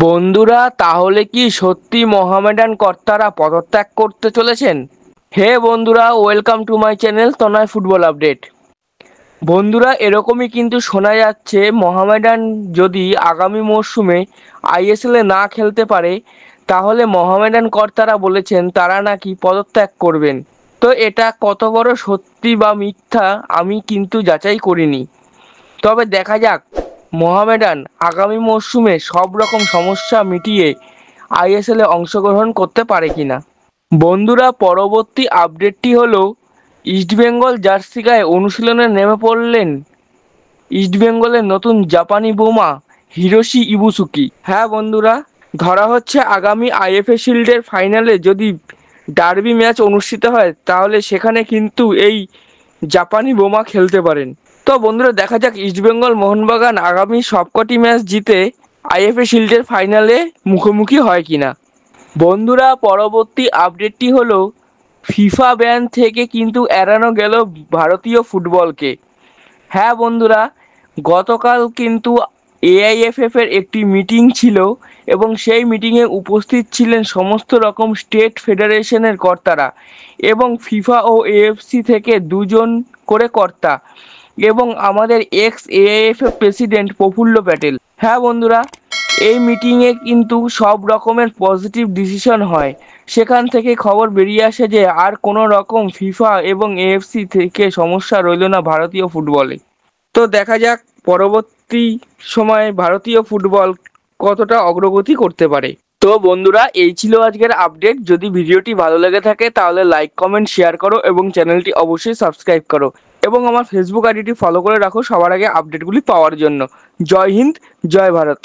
বন্ধুরা, তাহলে কি সত্যি মোহামেডান কর্তারা পদত্যাগ করতে চলেছেন? হে বন্ধুরা, welcome to my channel Tanay football update. বন্ধুরা, এরকমই কিন্তু শোনা যাচ্ছে মোহামেডান যদি আগামী মরশুমে আইএসএল এ না খেলতে পারে তাহলে মোহামেডান কর্তারা বলেছেন তারা নাকি পদত্যাগ করবেন। তো এটা কত বড় সত্যি বা মিথ্যা আমি কিন্তু যাচাই করিনি, তবে দেখা যাক মোহামেডান আগামী মরশুমে সব রকম সমস্যা মিটিয়ে আইএসএল এ অংশগ্রহণ করতে পারে কিনা। বন্ধুরা, পরবর্তী আপডেটটি হলো ইস্টবেঙ্গল জার্সি গায়ে অনুশীলনে নেমে পড়লেন ইস্টবেঙ্গলের নতুন জাপানি বোমা হিরোশি ইবুসুকি। হ্যাঁ বন্ধুরা, ধরা হচ্ছে আগামী আইএফএ শিল্ডের ফাইনালে যদি ডার্বি ম্যাচ অনুষ্ঠিত হয় তাহলে সেখানে কিন্তু এই জাপানি বোমা খেলতে পারেন। তো বন্ধুরা, দেখা যাক ইস্টবেঙ্গল মোহনবাগান আগামী সবকটি ম্যাচ জিতে আইএফএ শিল্ডের ফাইনালে মুখোমুখি হয় কিনা। বন্ধুরা, পরবর্তী আপডেটটি হলো ফিফা ব্যান থেকে কিন্তু এড়ানো গেল ভারতীয় ফুটবলকে। হ্যাঁ বন্ধুরা, গতকাল কিন্তু এআইএফএফ এর একটি মিটিং ছিল এবং সেই মিটিংয়ে উপস্থিত ছিলেন সমস্ত রকম স্টেট ফেডারেশনের কর্তারা এবং ফিফা ও এএফসি থেকে দুজন করে কর্তা এবং আমাদের এক্স এআইএফএফ প্রেসিডেন্ট প্রফুল্ল প্যাটেল। হ্যাঁ বন্ধুরা, এই মিটিংয়ে কিন্তু সব রকমের পজিটিভ ডিসিশন হয়। সেখান থেকে খবর বেরিয়ে আসে যে আর কোনো রকম ফিফা এবং এএফসি থেকে সমস্যা রইল না ভারতীয় ফুটবলে। তো দেখা যাক পরবর্তী সময়ে ভারতীয় ফুটবল কতটা অগ্রগতি করতে পারে। তো বন্ধুরা, এই ছিল আজকের আপডেট। যদি ভিডিওটি ভালো লেগে থাকে তাহলে লাইক কমেন্ট শেয়ার করো এবং চ্যানেলটি অবশ্যই সাবস্ক্রাইব করো এবং আমার ফেসবুক আইডিটি ফলো করে রাখো সবার আগে আপডেটগুলি পাওয়ার জন্য। জয় হিন্দ, জয় ভারত।